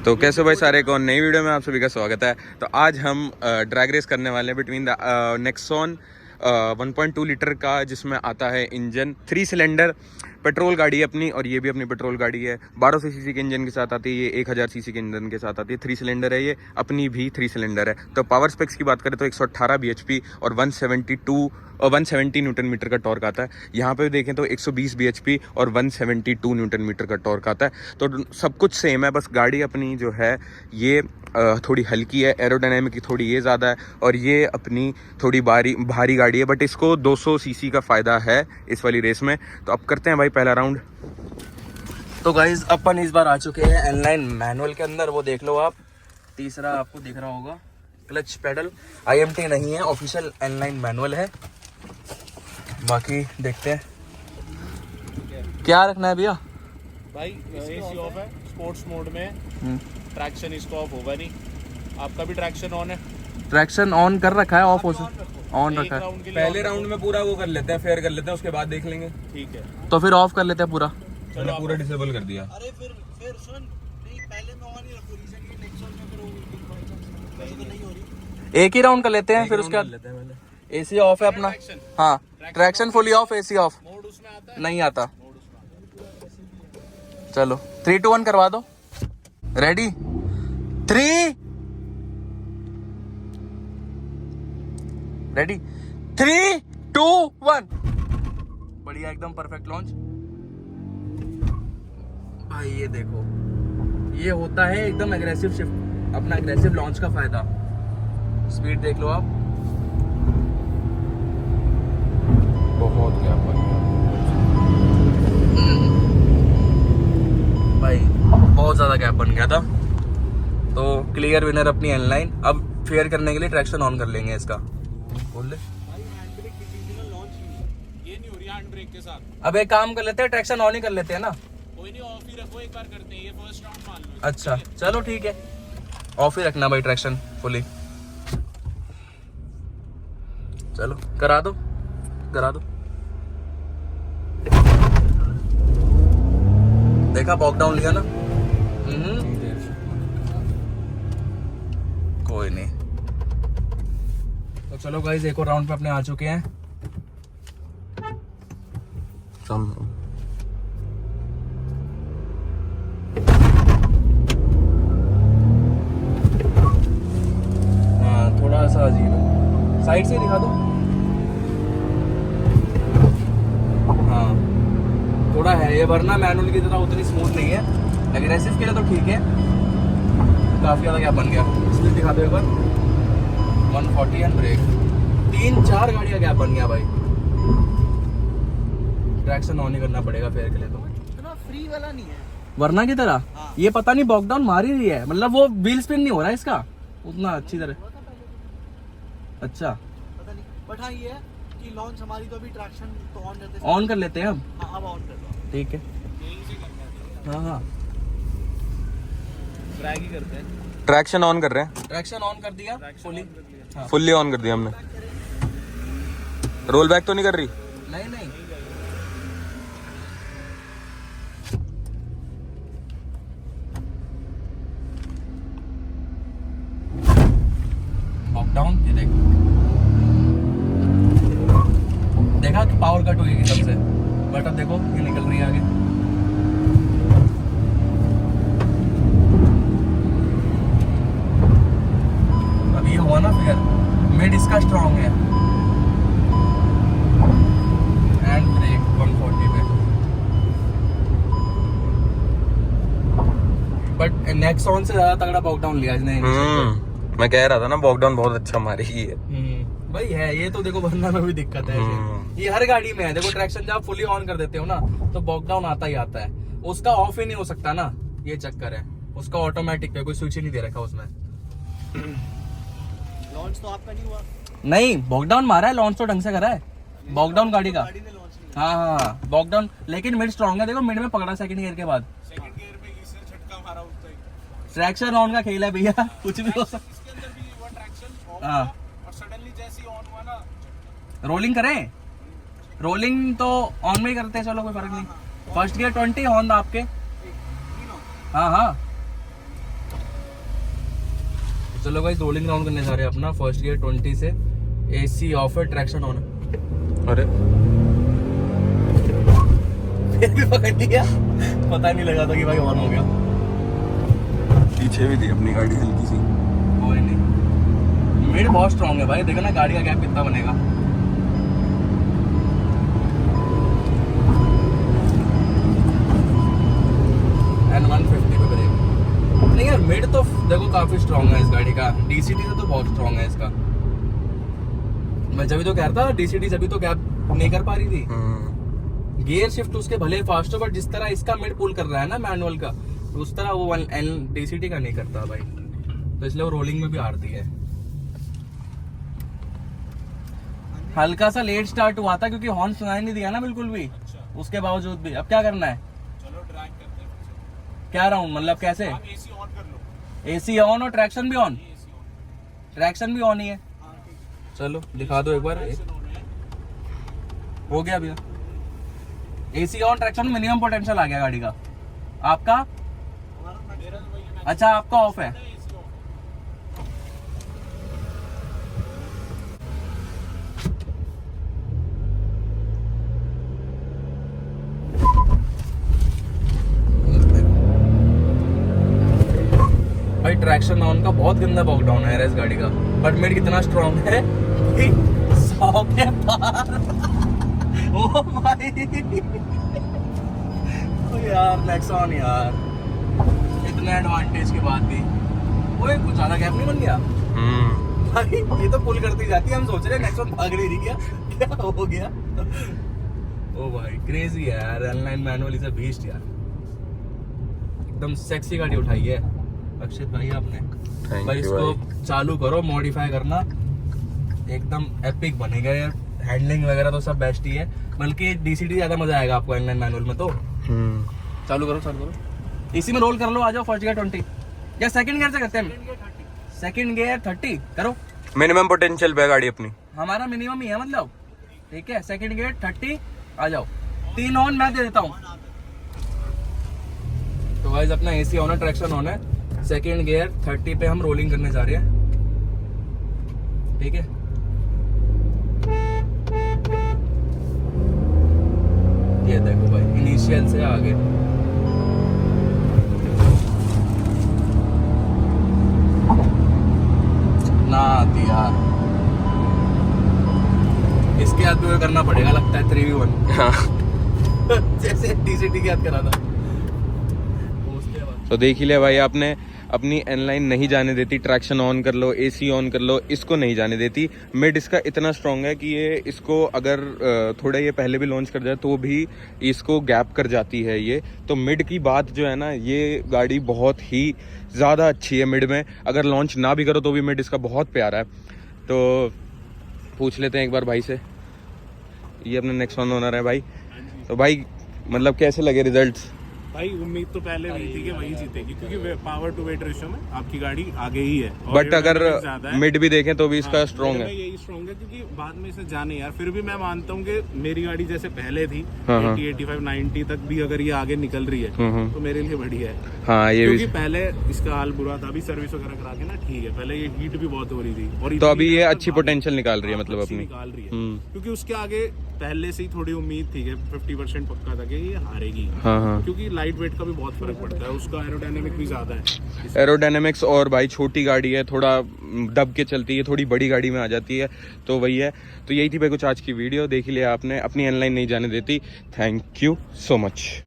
तो कैसे भाई सारे को नई वीडियो में आप सभी का स्वागत है। तो आज हम ड्रैग रेस करने वाले हैं बिटवीन द नेक्सॉन 1.2 लीटर का, जिसमें आता है इंजन 3 सिलेंडर पेट्रोल गाड़ी है अपनी, और ये भी अपनी पेट्रोल गाड़ी है। 1200 सीसी के इंजन के साथ आती है, ये 1000 सीसी के इंजन के साथ आती है। 3 सिलेंडर है, ये अपनी भी 3 सिलेंडर है। तो पावर स्पेक्स की बात करें तो 118 bhp और 170 न्यूटन मीटर का टॉर्क आता है। यहाँ पे देखें तो 120 bhp और 172 न्यूटन मीटर का टॉर्क आता है। तो सब कुछ सेम है, बस गाड़ी अपनी जो है ये थोड़ी हल्की है, एरोडायनेमिक की थोड़ी ये ज़्यादा है, और ये अपनी थोड़ी भारी गाड़ी है। बट इसको 200 सीसी का फ़ायदा है इस वाली रेस में। तो अब करते हैं भाई पहला राउंड। तो गाइज अपन इस बार आ चुके हैं एनलाइन मैनुअल के अंदर, वो देख लो आप। तीसरा आपको दिख रहा होगा क्लच पेडल, IMT नहीं है, ऑफिशियल एनलाइन मैनुअल है। बाकी देखते हैं क्या रखना है भैया। भाई एसी ऑफ है, स्पोर्ट्स मोड में है, ट्रैक्शन इसको ऑफ होगा नहीं। आपका भी ट्रैक्शन ऑन है? ट्रैक्शन ऑन कर रखा है, ऑफ ऑन रखा है। पहले राउंड में पूरा वो कर लेते हैं, फेयर कर लेते हैं, उसके बाद देख लेंगे। ठीक है, तो फिर ऑफ कर लेते हैं पूरा। मैंने पूरा डिसेबल कर दिया। अरे फिर सुन, नहीं पहले मैं ऑन ही रखूं, रीसेंट की नेक्स्ट में फिर वो वैसे तो नहीं हो रही। एक ही राउंड कर लेते हैं, फिर उसके बाद AC ऑफ है अपना। हाँ, traction fully of, AC of mode उसमें आता है? नहीं आता। चलो 3 2 1 करवा दो। Ready 3 ready 3 2 1। बढ़िया, एकदम परफेक्ट लॉन्च। भाई ये देखो, ये होता है एकदम एग्रेसिव शिफ्ट, अपना एग्रेसिव लॉन्च का फायदा। स्पीड देख लो आप, बहुत गैप बन गया भाई, बहुत ज्यादा गैप बन गया था। तो क्लियर विनर अपनी एनलाइन। अब फेयर करने के लिए ट्रैक्शन ऑन कर लेंगे इसका। बोल ले भाई हैंड ब्रेक की चीज ना लॉन्च की ये नहीं हो रही हैंड ब्रेक के साथ। अब एक काम कर लेते हैं, ट्रैक्शन ऑन ही कर लेते हैं ना। कोई नहीं, ऑफ ही रखो, एक बार करते हैं, ये फर्स्ट राउंड मान लो। अच्छा चलो ठीक है, ऑफ ही रखना भाई ट्रैक्शन फुली। चलो करा दो करा दो। देखा, बॉक डाउन लिया ना। कोई नहीं। तो चलो गाइस, एक और राउंड पे अपने आ चुके हैं। हाँ, थोड़ा सा अजीब है, साइड से दिखा दो। हाँ थोड़ा है ये, वरना मैनुअल की तरह उतनी स्मूथ नहीं है। एग्रेसिव के लिए तो ठीक है, काफी ज्यादा क्या बन गया। स्पीड दिखा दो एक बार, 140 एंड ब्रेक। 3-4 गाड़ी का गैप बन गया भाई। ट्रैक्शन ऑन ही करना पड़ेगा फेयर के लिए तो, इतना फ्री वाला नहीं है वरना की तरह। ये पता नहीं बॉकडाउन मार ही रही है, मतलब वो व्हील स्पिन नहीं हो रहा है इसका उतना अच्छी तरह। अच्छा पता नहीं, बट हाँ ये है कि लॉन्च हमारी तो अभी ट्रैक्शन तो ऑन रहते ऑन कर लेते हैं अब। हाँ अब ऑन कर दो। ठीक है, यहीं से करना है, हाँ हाँ ड्रैग ही करते हैं। ट्रैक्शन ऑन कर रहे हैं, ट्रैक्शन ऑन कर दिया फुली। फुल्ली ऑन कर दिया हमने। रोल बैक तो नहीं कर रही? नहीं नहीं, लॉकडाउन। ये देख, देखा कि पावर कट हुई एकदम से, बट अब देखो ये निकल रही है आगे। अब ये हुआ ना फेयर, मिड इसका स्ट्रॉन्ग है एंड ब्रेक 140 पे। बट नेक्सॉन से ज्यादा तगड़ा बॉकडाउन लिया इसने। मैं कह रहा था ना, बॉकडाउन बहुत अच्छा मारी है। भाई है ये तो, देखो वरना में भी दिक्कत है ये हर गाड़ी में है। देखो ट्रैक्शन जब आप फुली ऑन कर देते हो ना, तो बॉकडाउन आता ही आता है। उसका ऑफ ही नहीं हो सकता ना, ये चक्कर है। उसका ऑटोमेटिक है, कोई स्विच ही नहीं दे रखा उसमें। लॉन्च तो आपका नहीं हुआ? नहीं, बॉकडाउन मारा है, लॉन्च तो ढंग से करा है बॉकडाउन गाड़ी का। गाड़ी ने लॉन्च नहीं हाँ हाँ बॉकडाउन, लेकिन मिड स्ट्रॉन्ग है। देखो मिड में पकड़ा सेकंड गियर के बाद। सेकंड गियर में इसने झटका मारा उतना ही। ट्रैक्शन ऑन का खेल है भैया, कुछ भी हो सकता। इसके अंदर भी वो ट्रैक्शन ऑन हाँ, और सडनली जैसे ही ऑन हुआ ना, रोलिंग करें। रोलिंग तो ऑन में ही करते हैं, चलो कोई फर्क नहीं। फर्स्ट गियर 20 ऑन था आपके। हाँ हाँ चलो भाई रोलिंग राउंड करने जा रहे हैं अपना फर्स्ट गियर 20 से। एसी ऑफ है, ट्रैक्शन ऑन है। अरे फिर भी पकड़ लिया, पता नहीं लगा था कि भाई ऑन हो गया। पीछे भी थी अपनी गाड़ी हल्की सी। कोई नहीं, मिड बहुत स्ट्रॉन्ग है भाई, देखो ना गाड़ी का गैप कितना बनेगा। एंड 150 पे ब्रेक। नहीं यार मिड तो देखो काफी स्ट्रॉन्ग है इस गाड़ी का, डीसीटी से तो बहुत स्ट्रॉन्ग है इसका। मैं जब तो कह रहा था डीसीटी से अभी तो गैप नहीं कर पा रही थी। गियर शिफ्ट उसके भले फास्ट हो, बट जिस तरह इसका मिड पुल कर रहा है ना मैनुअल का, उस तरह वो डीसीटी का नहीं करता भाई, तो इसलिए वो रोलिंग में भी हारती है। हल्का सा लेट स्टार्ट हुआ था क्योंकि हॉर्न सुनाई नहीं दिया ना बिल्कुल भी, उसके बावजूद भी। अब क्या करना है, चलो ड्रैग करते हैं। क्या राउंड मतलब कैसे? आप एसी ऑन कर लो। एसी ऑन और ट्रैक्शन भी ऑन? ट्रैक्शन भी ऑन ही है। चलो दिखा दो एक बार। हो गया भैया, AC on, traction, minimum potential आ गया गाड़ी का। आपका? अच्छा आपका ऑफ है। भाई ट्रैक्शन ऑन का बहुत गंदा बॉकडाउन है इस गाड़ी का, बट मिड कितना स्ट्रॉन्ग है 100 के पार। ओ भाई ओ यार नेक्सॉन यार, इतने एडवांटेज के बाद भी ओए कुछ ज्यादा गैप नहीं बन गया भाई। ये तो पुल करती जाती है, हम सोच रहे हैं नेक्सॉन भाग नहीं रही, क्या हो गया। ओ भाई क्रेजी है यार, online manual is a beast यार, एकदम सेक्सी गाड़ी उठाई है अक्षित भाई आपने। भाई इसको चालू करो, मॉडिफाई करना, एकदम एपिक बनेगा यार। हैंडलिंग वगैरह तो सब बेस्ट ही है, बल्कि डीसीटी ज्यादा मजा आएगा आपको ऑनलाइन मैनुअल में। तो चालू करो, चालू करो, इसी में रोल कर लो। आ जाओ फर्स्ट गियर 20 या सेकंड गियर से करते हैं? सेकंड गियर 30 करो। मिनिमम पोटेंशियल पे गाड़ी अपनी, हमारा मिनिमम ही है मतलब, ठीक है। सेकंड गियर 30 आ जाओ। 3 ऑन मैं दे देता हूँ। तो गाइस अपना एसी ऑन है, ट्रैक्शन ऑन है, सेकंड गियर 30 पे हम रोलिंग करने जा रहे हैं, ठीक है। ये देखो भाई इनिशियल से आगे, ना दिया इसके याद में करना पड़ेगा लगता है 3v1 जैसे डीसीटी के याद करा था। तो देख ही लिया भाई आपने, अपनी इनलाइन नहीं जाने देती, ट्रैक्शन ऑन कर लो, एसी ऑन कर लो, इसको नहीं जाने देती। मिड इसका इतना स्ट्रॉन्ग है कि ये इसको अगर थोड़ा ये पहले भी लॉन्च कर जाए तो भी इसको गैप कर जाती है ये। तो मिड की बात जो है ना, ये गाड़ी बहुत ही ज़्यादा अच्छी है मिड में। अगर लॉन्च ना भी करो तो भी मिड इसका बहुत प्यारा है। तो पूछ लेते हैं एक बार भाई से, ये अपने नेक्सॉन ओनर है भाई। तो भाई मतलब कैसे लगे रिजल्ट्स? भाई उम्मीद तो पहले हुई थी कि वही जीतेगी, क्योंकि पावर टू वेट रेशियो में आपकी गाड़ी आगे ही है। बट अगर मिड भी देखें तो भी इसका स्ट्रॉन्ग है। यही स्ट्रॉन्ग है क्योंकि बाद में इसे जाने यार, फिर भी मैं मानता हूँ कि मेरी गाड़ी जैसे पहले थी 80, 85, 90 तक भी अगर ये आगे निकल रही है तो मेरे लिए बढ़िया है। हाँ ये क्योंकि भी, पहले इसका हाल बुरा था, अभी सर्विस वगैरह करा के ना ठीक है। पहले ये हीट भी बहुत हो रही थी, और तो अभी ये अच्छी पोटेंशियल निकाल रही है मतलब अपनी निकाल रही है। क्योंकि उसके आगे पहले से ही थोड़ी उम्मीद थी कि 50% पक्का था कि ये हारेगी। हाँ। क्योंकि लाइट वेट का भी बहुत फर्क पड़ता है, उसका एरोडायनेमिक भी ज्यादा है। एरोडायनेमिक्स, और भाई छोटी गाड़ी है, थोड़ा दब के चलती है, थोड़ी बड़ी गाड़ी में आ जाती है, तो वही है। तो यही थी भाई कुछ आज की वीडियो, देख लिया आपने, अपनी ऑनलाइन नहीं जाने देती। Thank you so much.